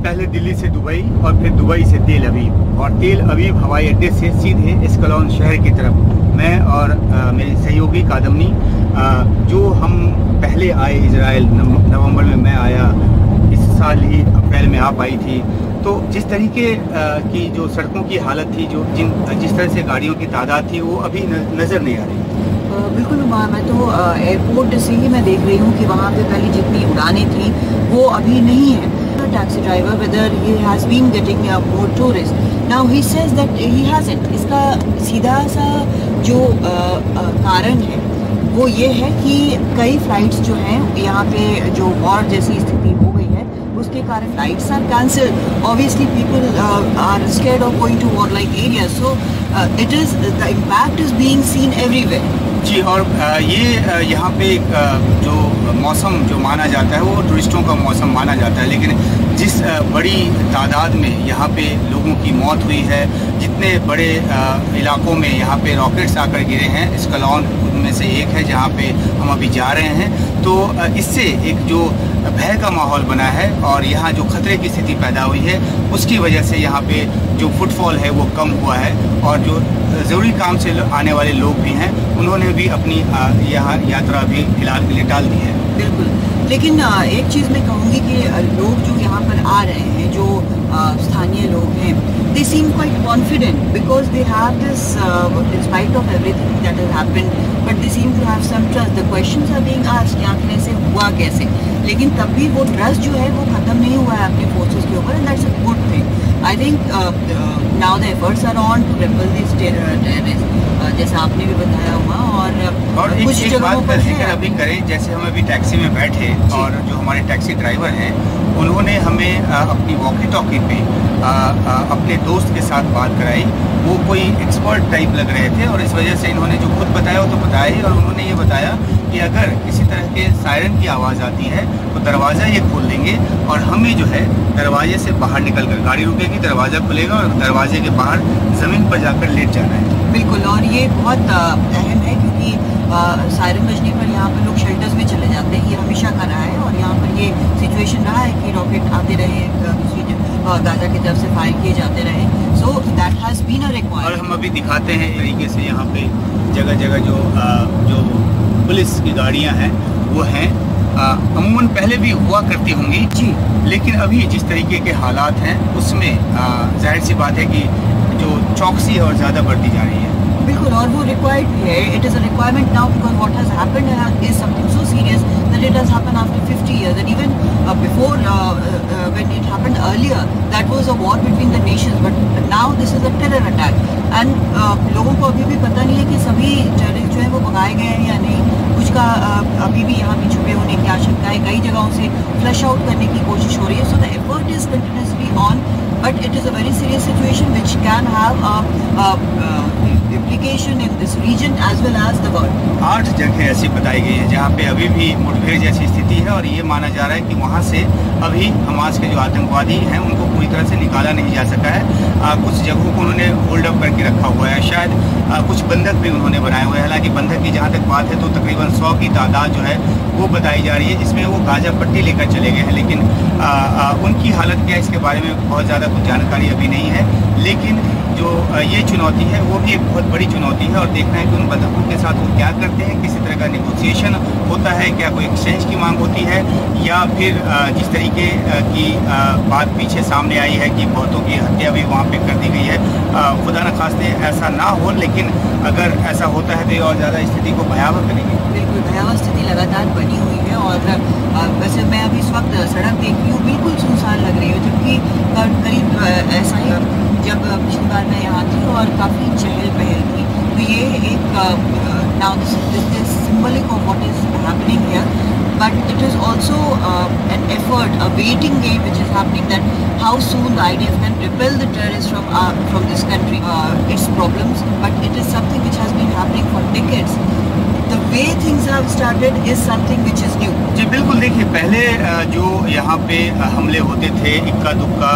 पहले दिल्ली से दुबई और फिर दुबई से तेल अवीव, और तेल अवीव हवाई अड्डे से सीधे एस्कलोन शहर की तरफ मैं और मेरे सहयोगी कादमनी, जो हम पहले आए इजराइल नवंबर में, मैं आया इस साल ही अप्रैल में आप आई थी। तो जिस तरीके की जो सड़कों की हालत थी, जिस तरह से गाड़ियों की तादाद थी, वो अभी नज़र नहीं आ रही। बिल्कुल मैं तो एयरपोर्ट से ही मैं देख रही हूँ कि वहाँ पे पहले जितनी उड़ानें थी वो अभी नहीं है। Taxi driver whether he has been getting more tourist, now he says that he hasn't. इसका सीधा सा जो कारण है वो ये है कि कई फ्लाइट्स जो हैं यहाँ पे जो वॉर जैसी स्थिति हो गई है उसके कारण flights are cancelled. Obviously people are scared of going to war like area, so it is the impact is being seen everywhere. जी, और ये यहाँ पे जो मौसम जो माना जाता है वो टूरिस्टों का मौसम माना जाता है, लेकिन जिस बड़ी तादाद में यहाँ पे लोगों की मौत हुई है, जितने बड़े इलाकों में यहाँ पे रॉकेट्स आकर गिरे हैं, एस्कलोन उनमें से एक है जहाँ पे हम अभी जा रहे हैं, तो इससे एक जो भय का माहौल बना है और यहाँ जो खतरे की स्थिति पैदा हुई है उसकी वजह से यहाँ पे जो फुटफॉल है वो कम हुआ है, और जो ज़रूरी काम से आने वाले लोग भी हैं उन्होंने भी अपनी यहाँ यात्रा भी फिलहाल के लिए टाल दी है। बिल्कुल, लेकिन एक चीज़ मैं कहूँगी कि लोग जो यहाँ पर आ रहे हैं, जो स्थानीय लोग हैं, they seem quite confident because they have this in spite of everything that has happened, but they seem to have some trust. The questions are being asked कि आखिर ऐसे हुआ कैसे, लेकिन तब भी वो ट्रस्ट जो है वो ख़त्म नहीं हुआ है अपने फोर्सेस के ऊपर, and that's a good thing. I think now the efforts are on to repel these terrorists, जैसा आपने भी बताया हुआ, और कुछ एक बात का जिक्र अभी करें, जैसे हम अभी टैक्सी में बैठे और जो हमारे टैक्सी ड्राइवर हैं उन्होंने हमें अपनी वॉकी टॉकी पे अपने दोस्त के साथ बात कराई। वो कोई एक्सपर्ट टाइप लग रहे थे और इस वजह से इन्होंने जो खुद बताया वो तो बताया ही, और उन्होंने ये बताया कि अगर किसी तरह के सायरन की आवाज़ आती है तो दरवाज़ा ये खोल देंगे और हमें जो है दरवाजे से बाहर निकल कर, गाड़ी रुकेगी, दरवाज़ा खुलेगा और दरवाजे के बाहर ज़मीन पर जाकर लेट जाना है। बिल्कुल, और ये बहुत अहम है क्योंकि सायरन बजने पर यहाँ पर लोग शेल्टर्स में चले जाते हैं, ये हमेशा का रहा है, और यहाँ पर ये सिचुएशन रहा है कि रॉकेट आते रहे, दूसरी गाजा की तरफ से फायर किए जाते रहे, so that has been a requirement. और हम अभी दिखाते हैं तरीके से यहाँ पे जगह जगह जो पुलिस की गाड़ियाँ हैं वो हैं, अमूमन पहले भी हुआ करती होंगी जी, लेकिन अभी जिस तरीके के हालात हैं उसमें जाहिर सी बात है कि जो चौकसी और ज़्यादा बढ़ती जा रही है। बिल्कुल, और वो रिक्वायर्ड भी है, it is a requirement now because what has happened is something so serious that it has happened after 50 years, and even before when it happened earlier that was a war between the nations, but now this is a terror attack, and लोगों को अभी भी पता नहीं है कि सभी terrorist जो है वो भगाए गए हैं या नहीं, कुछ का अभी भी यहाँ पे छुपे होने की आशंका है, कई जगहों से फ्लश आउट करने की कोशिश हो रही है, so the effort is continuously on, but it is a very serious situation which can have implication in this region as well as the world. 8 जगह ऐसी बताई गई है जहाँ पे अभी भी मुठभेड़ जैसी स्थिति है, और ये माना जा रहा है कि वहाँ से अभी हमास के जो आतंकवादी हैं उनको पूरी तरह से निकाला नहीं जा सका है। कुछ जगहों को उन्होंने होल्ड अप करके रखा हुआ है, शायद कुछ बंधक भी उन्होंने बनाए हुए हैं। हालांकि बंधक की जहाँ तक बात है तो तकरीबन 100 की तादाद जो है वो बताई जा रही है, जिसमें वो गाजा पट्टी लेकर चले गए हैं, लेकिन उनकी हालत क्या है इसके बारे में बहुत ज़्यादा कुछ जानकारी अभी नहीं है। लेकिन जो ये चुनौती है वो भी एक बहुत बड़ी चुनौती है, और देखना है कि उन बंधकों के साथ वो क्या करते हैं, किसी तरह का नेगोशिएशन होता है, क्या कोई एक्सचेंज की मांग होती है, या फिर जिस तरीके की बात पीछे सामने आई है कि बहुतों की हत्या भी वहाँ पे कर दी गई है। खुदा न खास्ते ऐसा ना हो, लेकिन अगर ऐसा होता है तो ये और ज़्यादा स्थिति को भयावह करेगी। बिल्कुल, भयावह स्थिति लगातार बनी हुई है, और वैसे मैं अभी इस वक्त सड़क देख रही हूँ, बिल्कुल सुनसान लग रही है, जबकि करीब ऐसा ही जब पिछली बार मैं यहाँ थी और काफ़ी चहल पहल थी, तो ये एक now this is symbolic of what is happening here, but it is also an effort, a waiting game which is happening, that how soon the IDF can repel the terrorists from this country, its problems, but it is something which has been happening for decades. The way things have started is something which is new. जी बिल्कुल, देखिए पहले जो यहाँ पे हमले होते थे इक्का दुक्का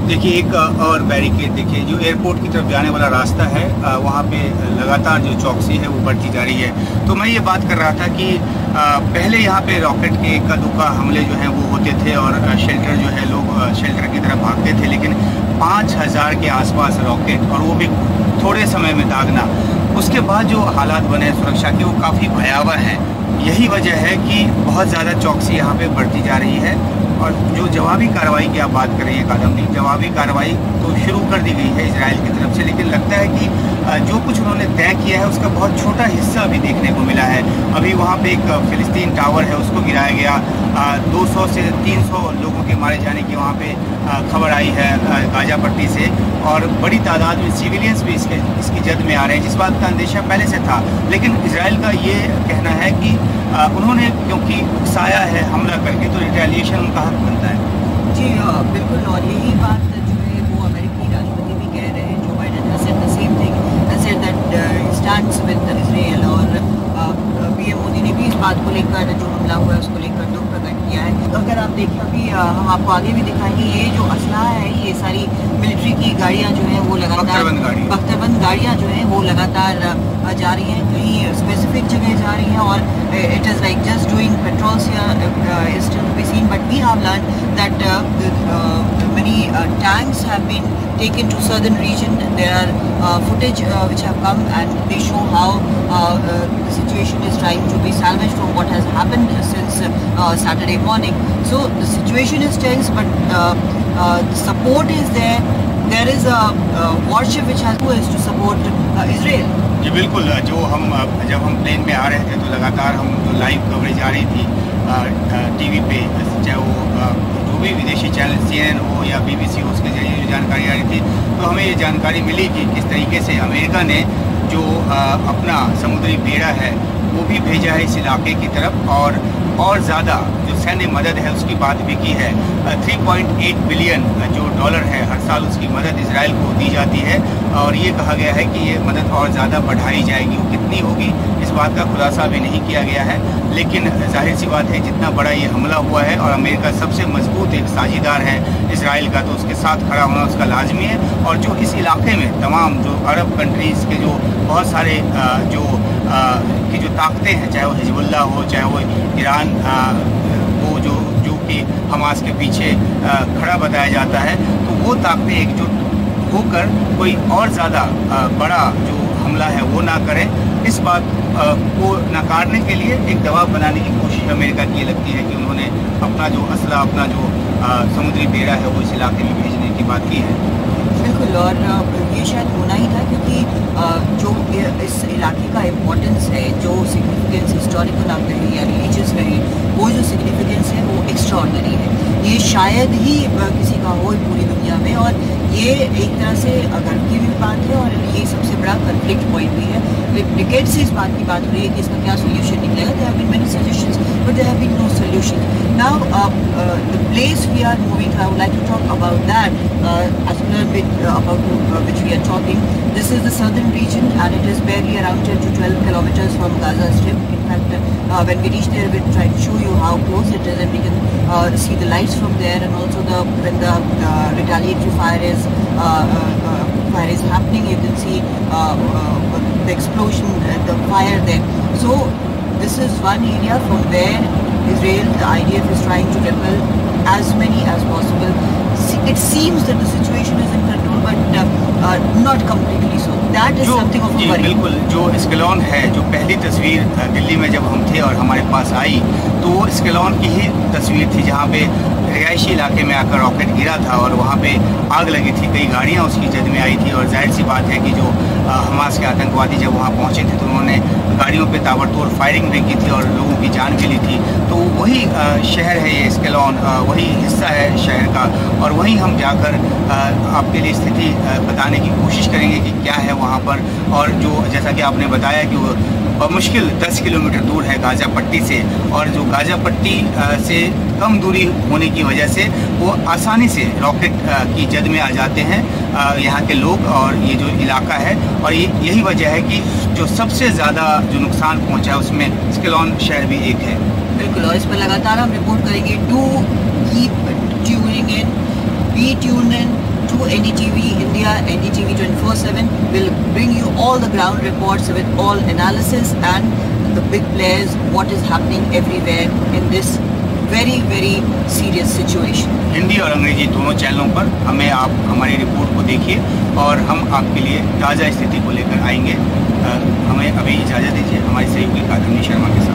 देखिए एक और बैरिकेड देखिए, जो एयरपोर्ट की तरफ जाने वाला रास्ता है वहाँ पे लगातार जो चौकसी है वो बढ़ती जा रही है। तो मैं ये बात कर रहा था कि पहले यहाँ पे रॉकेट के इक्का दुक्का हमले जो हैं वो होते थे और शेल्टर जो है लोग शेल्टर की तरफ भागते थे, लेकिन 5000 के आसपास रॉकेट और वो भी थोड़े समय में दागना, उसके बाद जो हालात बने सुरक्षा के वो काफ़ी भयावह हैं। यही वजह है कि बहुत ज़्यादा चौकसी यहाँ पे बढ़ती जा रही है। और जो जवाबी कार्रवाई की आप बात कर रही हैं कादम्बरी, जवाबी कार्रवाई तो शुरू कर दी गई है इजराइल की तरफ से, लेकिन लगता है कि जो कुछ उन्होंने तय किया है उसका बहुत छोटा हिस्सा अभी देखने को मिला है। अभी वहाँ पे एक फिलिस्तीन टावर है उसको गिराया गया, 200 से 300 लोगों के मारे जाने की वहाँ पे खबर आई है गाजा पट्टी से, और बड़ी तादाद में सिविलियंस भी इसकी जद में आ रहे हैं, जिस बात का अंदेशा पहले से था। लेकिन इजराइल का ये कहना है कि उन्होंने क्योंकि उकसाया है हमला करके, तो रिटेलिएशन उनका हक बनता है। जी बिल्कुल, और यही बात जो है वो अमेरिकी राष्ट्रपति भी कह रहे हैं। Joe Biden has said the same thing, has said that he stands with Israel, और पीएम मोदी ने भी इस बात को लेकर, जो हमला हुआ है उसको लेकर दुख प्रकट किया है। तो अगर आप देखें अभी हम आपको आगे भी दिखाएंगे, ये जो असला है, ये सारी मिलिट्री की गाड़ियाँ जो हैं वो लगातार बख्तरबंद गाड़ियाँ जो हैं वो लगातार जा रही हैं, कहीं स्पेसिफिक जगह जा रही हैं, और it is like just doing patrols is still to be seen, but we have learned that many tanks have been taken to southern region. There are footage which have come and they show how the situation is trying to be salvaged from what has happened since Saturday morning. So the situation is tense, but the support is there. There is a warship which has to support Israel. जी बिल्कुल, जो हम जब हम plane में आ रहे थे तो लगातार हम जो लाइव कवरेज आ रही थी टीवी पे, चाहे वो जो भी विदेशी चैनल CNN हो या BBC हो, उसके जरिए जो जानकारी आ रही थी, तो हमें ये जानकारी मिली कि किस तरीके से अमेरिका ने जो अपना समुद्री बेड़ा है वो भी भेजा है इस इलाके की तरफ, और ज़्यादा जो सैन्य मदद है उसकी बात भी की है। 3.8 बिलियन जो डॉलर है हर साल उसकी मदद इजराइल को दी जाती है, और ये कहा गया है कि ये मदद और ज़्यादा बढ़ाई जाएगी। वो कितनी होगी इस बात का खुलासा अभी नहीं किया गया है, लेकिन जाहिर सी बात है जितना बड़ा ये हमला हुआ है और अमेरिका सबसे मजबूत एक साझेदार है इजराइल का, तो उसके साथ खड़ा होना उसका लाजमी है। और जो इस इलाके में तमाम जो अरब कंट्रीज़ के जो बहुत सारे जो ताकतें हैं, चाहे वो हिजबुल्लाह हो, चाहे वो ईरान वो जो कि हमास के पीछे खड़ा बताया जाता है, तो वो ताकतें एकजुट होकर कोई और ज़्यादा बड़ा जो हमला है वो ना करें। इस बात को नकारने के लिए एक दबाव बनाने की कोशिश अमेरिका की लगती है कि उन्होंने अपना जो असला, अपना जो समुद्री बेड़ा है वो इस इलाके में भेजने की बात की है। बिल्कुल, और ये शायद होना ही था, क्योंकि जो इस इलाके का इम्पोर्टेंस है, जो सिग्निफिकेंस हिस्टोरिकल आप कहें या रिलीजियस कहें, वो जो सिग्निफिकेंस है वो एक्स्ट्राऑर्डिनरी है। ये शायद ही किसी का हो पूरी दुनिया में, और ये एक तरह से गर्व की भी बात है, और ये सबसे बड़ा कन्फ्लिक्ट पॉइंट भी है। डिकेड से इस बात की बात हो रही है कि इसका क्या सोल्यूशन निकलेगा। There have been many suggestions but there have been no solution. Now the place we are moving, I would like to talk about that as well bit about which we are talking. This is the southern region and it is barely around 10 to 12 kilometers from Gaza Strip. In fact, when we reach there, we'll try to show you how close it is, and we can see the lights from there, and also when the retaliatory fire is happening, you can see the explosion, the fire there. So this is one area from where Israel, the IDF, is trying to repel as many as possible. It seems that the situation is in control, but not completely so. That is something of a worry. बिल्कुल, जो एस्केलॉन है, जो पहली तस्वीर दिल्ली में जब हम थे और हमारे पास आई, तो वो एस्केलॉन की ही तस्वीर थी जहाँ पे रिहायशी इलाके में आकर रॉकेट गिरा था और वहाँ पे आग लगी थी, कई गाड़ियाँ उसकी जद में आई थी। और जाहिर सी बात है कि जो हमास के आतंकवादी जब वहाँ पहुँचे थे तो उन्होंने गाड़ियों पे ताबड़तोड़ फायरिंग भी की थी और लोगों की जान भी ली थी। तो वही शहर है ये एस्केलॉन, वही हिस्सा है शहर का, और वहीं हम जाकर आपके लिए स्थिति बताने की कोशिश करेंगे कि क्या है वहाँ पर। और जो जैसा कि आपने बताया कि वो बमुश्किल 10 किलोमीटर दूर है गाजा पट्टी से, और जो गाजा पट्टी से कम दूरी होने की वजह से वो आसानी से रॉकेट की जद में आ जाते हैं यहाँ के लोग और ये जो इलाका है। और यही वजह है कि जो सबसे ज़्यादा जो नुकसान पहुँचा है उसमें एस्केलॉन शहर भी एक है। बिल्कुल, और इस पर लगातार हम रिपोर्ट करेंगे। Do keep tuning in, be tuned in, India, NDTV 24/7 will bring you all the ground reports with all analysis and the big players, what is happening everywhere in this very very serious situation. Hindi और अंग्रेजी दोनों चैनलों पर हमें आप हमारी report को देखिए और हम आपके लिए ताज़ा स्थिति को लेकर आएंगे। हमें अभी इजाज़त दीजिए हमारी सहयोगी कादम्बिनी शर्मा के साथ।